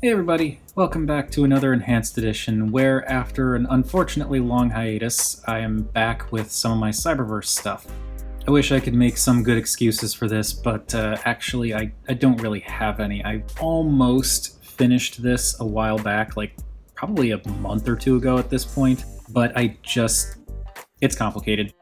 Hey everybody, welcome back to another Enhanced Edition, where after an unfortunately long hiatus, I am back with some of my Cyberverse stuff. I wish I could make some good excuses for this, but actually I don't really have any. I almost finished this a while back, like probably a month or two ago at this point, but it's complicated.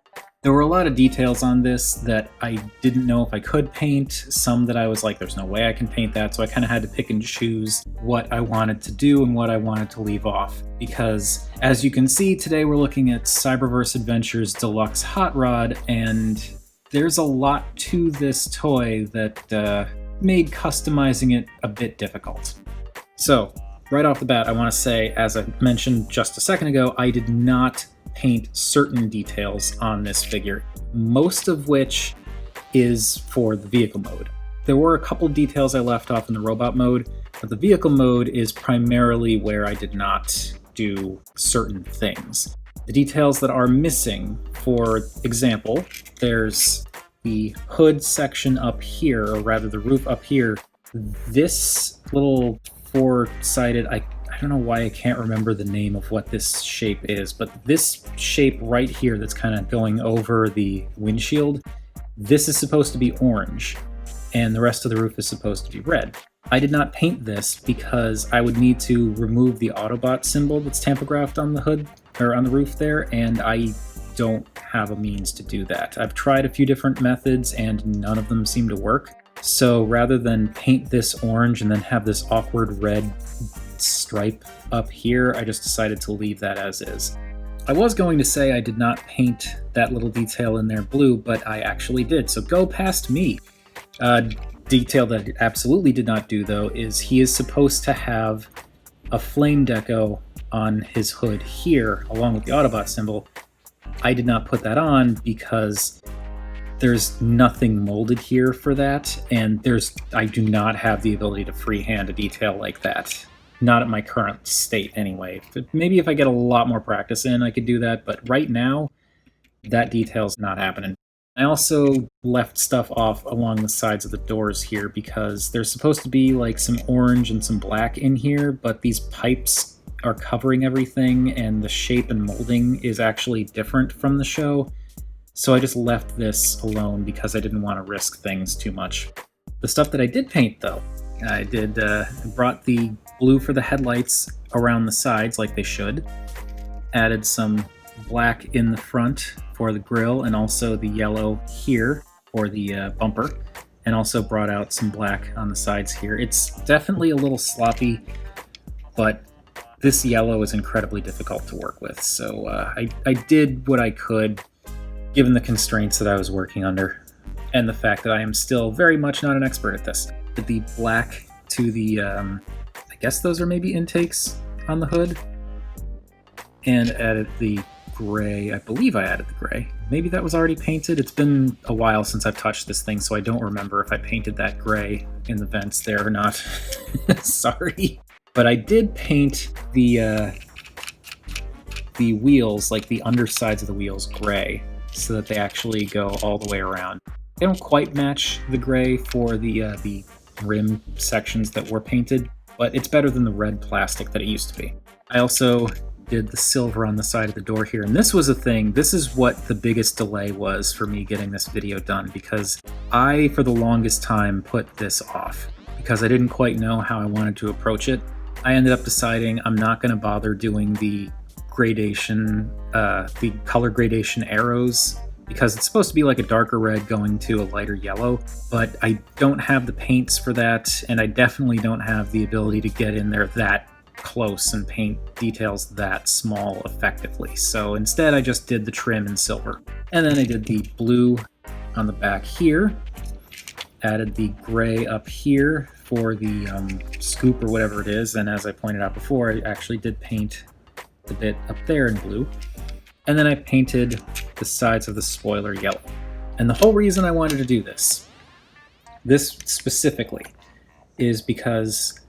There were a lot of details on this that I didn't know if I could paint, some that I was like, there's no way I can paint that, so I kind of had to pick and choose what I wanted to do and what I wanted to leave off. Because, as you can see, today we're looking at Cyberverse Adventures Deluxe Hot Rod, and there's a lot to this toy that made customizing it a bit difficult. So, right off the bat, I want to say, as I mentioned just a second ago, I did not paint certain details on this figure, most of which is for the vehicle mode. There were a couple details I left off in the robot mode, but the vehicle mode is primarily where I did not do certain things. The details that are missing, for example, there's the hood section up here, or rather the roof up here. This little four-sided, I don't know why I can't remember the name of what this shape is, but this shape right here that's kind of going over the windshield, this is supposed to be orange, and the rest of the roof is supposed to be red. I did not paint this because I would need to remove the Autobot symbol that's tampographed on the hood, or on the roof there, and I don't have a means to do that. I've tried a few different methods and none of them seem to work. So rather than paint this orange and then have this awkward red stripe up here, I just decided to leave that as is. I was going to say I did not paint that little detail in there blue, but I actually did, so go past me. Detail that I absolutely did not do, though, is he is supposed to have a flame deco on his hood here, along with the Autobot symbol. I did not put that on because there's nothing molded here for that, and I do not have the ability to freehand a detail like that. Not at my current state, anyway. But maybe if I get a lot more practice in, I could do that, but right now, that detail's not happening. I also left stuff off along the sides of the doors here because there's supposed to be like some orange and some black in here, but these pipes are covering everything, and the shape and molding is actually different from the show. So I just left this alone because I didn't want to risk things too much. The stuff that I did paint, though, I brought the blue for the headlights around the sides like they should, added some black in the front for the grille, and also the yellow here for the bumper, and also brought out some black on the sides here. It's definitely a little sloppy, but this yellow is incredibly difficult to work with, so I did what I could given the constraints that I was working under, and the fact that I am still very much not an expert at this. The black to the, I guess those are maybe intakes on the hood, and added the gray. I believe I added the gray. Maybe that was already painted. It's been a while since I've touched this thing, so I don't remember if I painted that gray in the vents there or not. Sorry. But I did paint the wheels, like the undersides of the wheels, gray, so that they actually go all the way around. They don't quite match the gray for the rim sections that were painted, but it's better than the red plastic that it used to be. I also did the silver on the side of the door here, and this was a thing. This is what the biggest delay was for me getting this video done, because I, for the longest time, put this off because I didn't quite know how I wanted to approach it. I ended up deciding I'm not going to bother doing the gradation, the color gradation arrows, because it's supposed to be like a darker red going to a lighter yellow, but I don't have the paints for that, and I definitely don't have the ability to get in there that close and paint details that small effectively. So instead I just did the trim in silver. And then I did the blue on the back here, added the gray up here for the scoop or whatever it is, and as I pointed out before, I actually did paint the bit up there in blue. And then I painted the sides of the spoiler yellow. And the whole reason I wanted to do this specifically, is because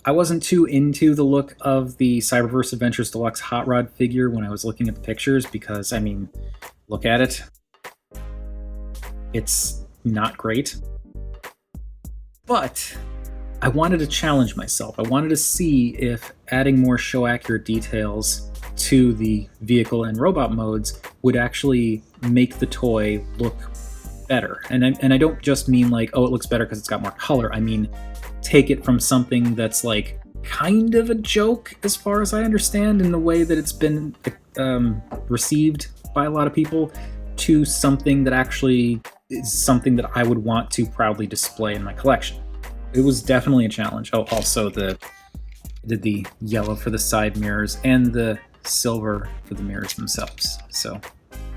I wasn't too into the look of the Cyberverse Adventures Deluxe Hot Rod figure when I was looking at the pictures, because, I mean, look at it. It's not great. But I wanted to challenge myself. I wanted to see if adding more show-accurate details to the vehicle and robot modes would actually make the toy look better. And I don't just mean like, oh, it looks better because it's got more color. I mean, take it from something that's like kind of a joke, as far as I understand, in the way that it's been received by a lot of people, to something that actually is something that I would want to proudly display in my collection. It was definitely a challenge. Oh, also did the yellow for the side mirrors and the silver for the mirrors themselves. So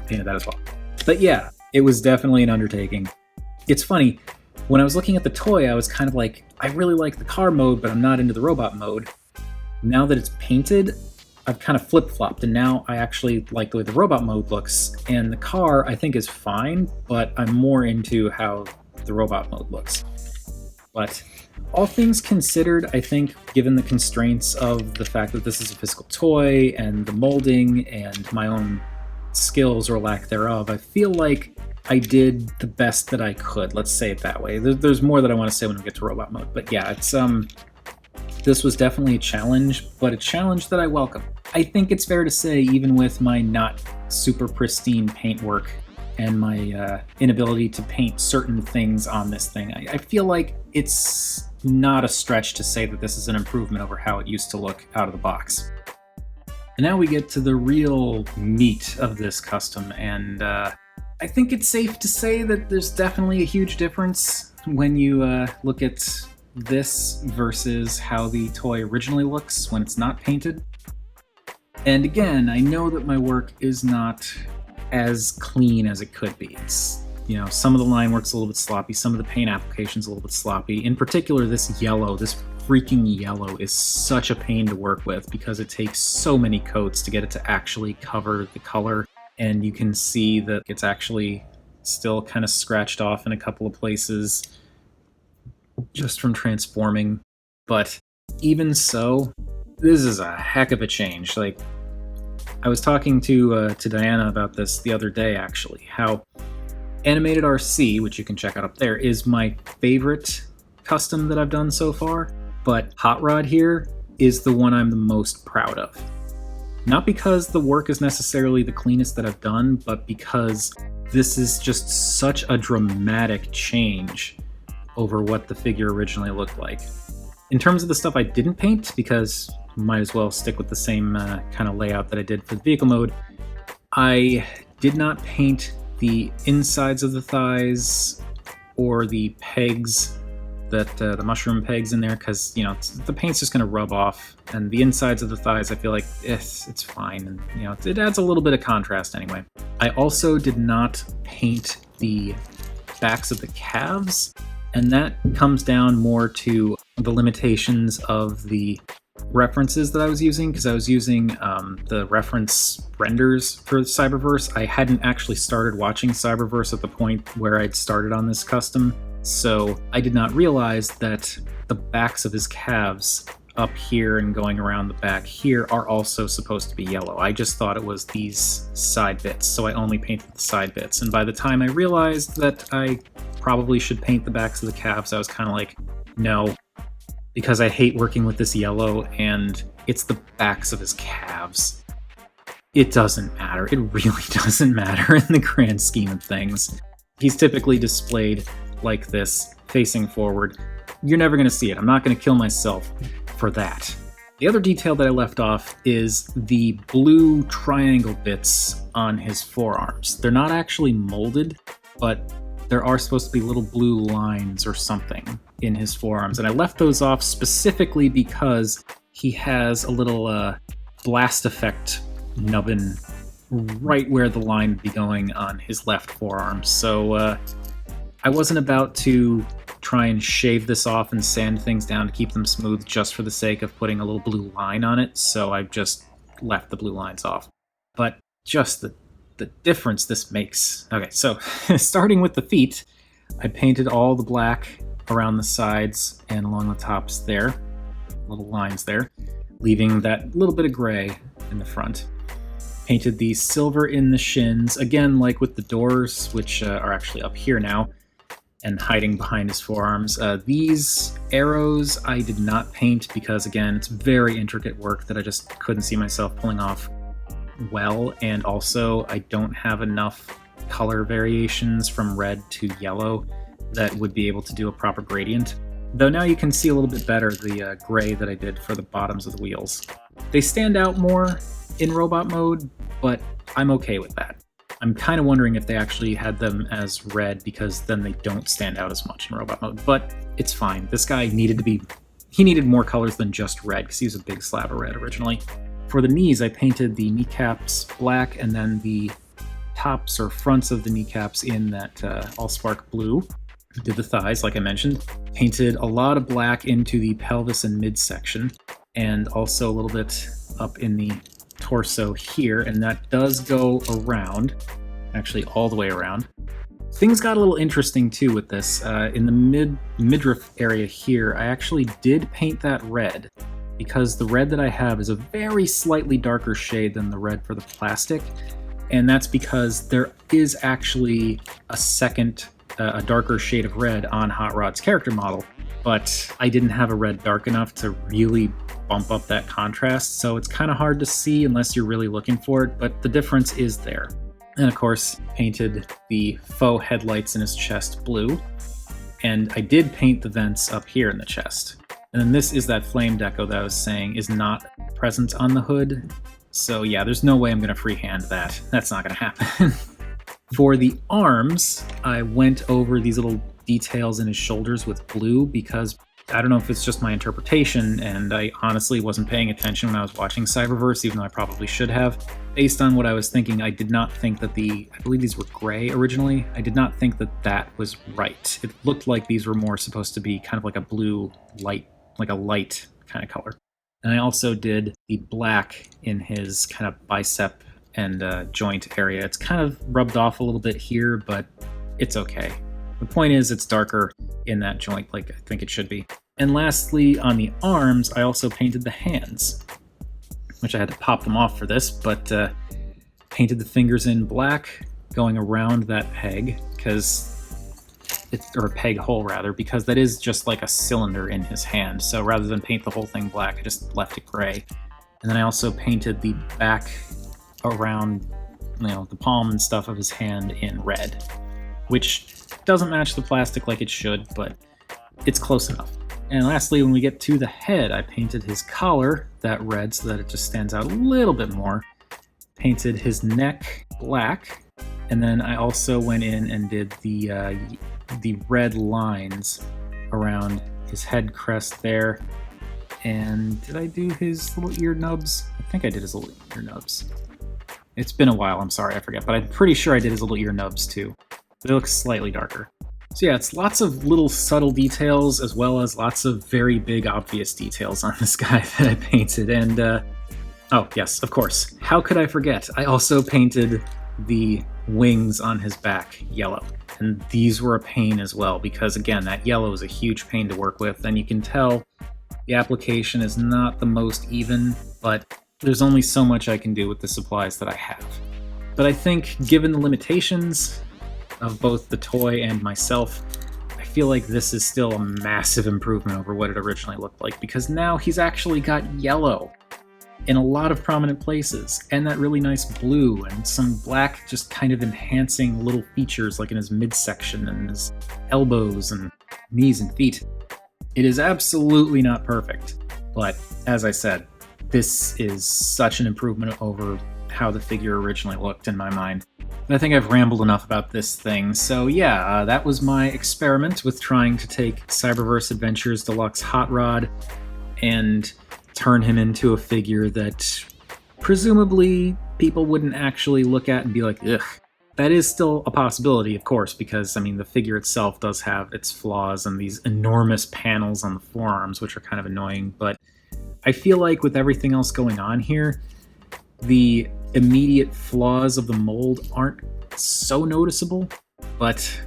painted that as well. But yeah, it was definitely an undertaking. It's funny, when I was looking at the toy, I was kind of like, I really like the car mode, but I'm not into the robot mode. Now that it's painted, I've kind of flip-flopped, and now I actually like the way the robot mode looks. And the car, I think, is fine, but I'm more into how the robot mode looks. But all things considered, I think, given the constraints of the fact that this is a physical toy and the molding and my own skills or lack thereof, I feel like I did the best that I could. Let's say it that way. There's more that I want to say when we get to robot mode, but yeah, it's this was definitely a challenge, but a challenge that I welcome. I think it's fair to say, even with my not super pristine paint work and my inability to paint certain things on this thing, I feel like it's not a stretch to say that this is an improvement over how it used to look out of the box. And now we get to the real meat of this custom, and I think it's safe to say that there's definitely a huge difference when you look at this versus how the toy originally looks when it's not painted. And again, I know that my work is not as clean as it could be. It's, you know, some of the line work's a little bit sloppy, some of the paint application's a little bit sloppy. In particular, this yellow, this freaking yellow is such a pain to work with because it takes so many coats to get it to actually cover the color. And you can see that it's actually still kind of scratched off in a couple of places just from transforming. But even so, this is a heck of a change. Like, I was talking to Diana about this the other day, actually, how Animated RC, which you can check out up there, is my favorite custom that I've done so far, but Hot Rod here is the one I'm the most proud of. Not because the work is necessarily the cleanest that I've done, but because this is just such a dramatic change over what the figure originally looked like. In terms of the stuff I didn't paint, because might as well stick with the same kind of layout that I did for the vehicle mode, I did not paint the insides of the thighs or the pegs, that the mushroom pegs in there, because, you know, the paint's just going to rub off, and the insides of the thighs, I feel like it's fine, and, you know, it adds a little bit of contrast anyway. I also did not paint the backs of the calves, and that comes down more to the limitations of the references that I was using, because I was using the reference renders for Cyberverse. I hadn't actually started watching Cyberverse at the point where I'd started on this custom, so I did not realize that the backs of his calves up here and going around the back here are also supposed to be yellow. I just thought it was these side bits, so I only painted the side bits, and by the time I realized that I probably should paint the backs of the calves, I was kind of like, no, because I hate working with this yellow, and it's the backs of his calves. It doesn't matter. It really doesn't matter in the grand scheme of things. He's typically displayed like this, facing forward. You're never going to see it. I'm not going to kill myself for that. The other detail that I left off is the blue triangle bits on his forearms. They're not actually molded, but there are supposed to be little blue lines or something in his forearms, and I left those off specifically because he has a little blast effect nubbin right where the line would be going on his left forearm. So I wasn't about to try and shave this off and sand things down to keep them smooth just for the sake of putting a little blue line on it, so I just left the blue lines off. But just the difference this makes. Okay, so starting with the feet, I painted all the black around the sides and along the tops there, little lines there, leaving that little bit of gray in the front. Painted the silver in the shins, again like with the doors, which are actually up here now. and hiding behind his forearms. These arrows I did not paint because, again, it's very intricate work that I just couldn't see myself pulling off well, and also I don't have enough color variations from red to yellow that would be able to do a proper gradient. Though now you can see a little bit better the gray that I did for the bottoms of the wheels. They stand out more in robot mode, but I'm okay with that. I'm kind of wondering if they actually had them as red, because then they don't stand out as much in robot mode, but it's fine. This guy needed more colors than just red, because he was a big slab of red originally. For the knees, I painted the kneecaps black, and then the tops or fronts of the kneecaps in that Allspark blue. Did the thighs, like I mentioned. Painted a lot of black into the pelvis and midsection, and also a little bit up in the torso here, and that does go around, actually all the way around. Things got a little interesting too with this. In the midriff area here, I actually did paint that red, because the red that I have is a very slightly darker shade than the red for the plastic, and that's because there is actually a darker shade of red on Hot Rod's character model, but I didn't have a red dark enough to really bump up that contrast, so it's kind of hard to see unless you're really looking for it, but the difference is there. And of course, painted the faux headlights in his chest blue, and I did paint the vents up here in the chest. And then this is that flame deco that I was saying is not present on the hood, so yeah, there's no way I'm going to freehand that. That's not going to happen. For the arms, I went over these little details in his shoulders with blue, because I don't know if it's just my interpretation, and I honestly wasn't paying attention when I was watching Cyberverse, even though I probably should have. Based on what I was thinking, I did not think that I believe these were gray originally, I did not think that that was right. It looked like these were more supposed to be kind of like a blue light, like a light kind of color. And I also did the black in his kind of bicep and joint area. It's kind of rubbed off a little bit here, but it's okay. The point is, it's darker in that joint like I think it should be. And lastly, on the arms, I also painted the hands, which I had to pop them off for this, but painted the fingers in black going around that peg, or a peg hole rather, because that is just like a cylinder in his hand. So rather than paint the whole thing black, I just left it gray. And then I also painted the back around, the palm and stuff of his hand in red, which doesn't match the plastic like it should, but it's close enough. And lastly, when we get to the head, I painted his collar that red so that it just stands out a little bit more. Painted his neck black, and then I also went in and did the red lines around his head crest there. And did I do his little ear nubs? I think I did his little ear nubs. It's been a while, I'm sorry, I forget, but I'm pretty sure I did his little ear nubs too. They look slightly darker. So yeah, it's lots of little subtle details, as well as lots of very big obvious details on this guy that I painted. And oh yes, of course, how could I forget? I also painted the wings on his back yellow. And these were a pain as well, because again, that yellow is a huge pain to work with, and you can tell the application is not the most even, but there's only so much I can do with the supplies that I have. But I think, given the limitations of both the toy and myself, I feel like this is still a massive improvement over what it originally looked like, because now he's actually got yellow in a lot of prominent places, and that really nice blue, and some black just kind of enhancing little features like in his midsection and his elbows and knees and feet. It is absolutely not perfect, but as I said, this is such an improvement over how the figure originally looked in my mind. And I think I've rambled enough about this thing, so yeah, that was my experiment with trying to take Cyberverse Adventures Deluxe Hot Rod and turn him into a figure that presumably people wouldn't actually look at and be like, ugh. That is still a possibility, of course, because, I mean, the figure itself does have its flaws and these enormous panels on the forearms, which are kind of annoying, but I feel like with everything else going on here, the immediate flaws of the mold aren't so noticeable, but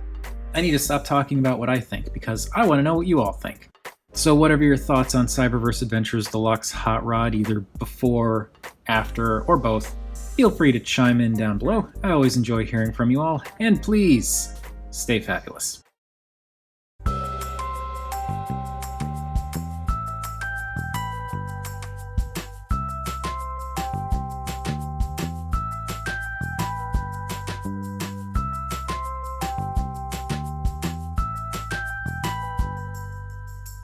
I need to stop talking about what I think, because I want to know what you all think. So whatever your thoughts on Cyberverse Adventures Deluxe Hot Rod, either before, after, or both, feel free to chime in down below. I always enjoy hearing from you all, and please, stay fabulous.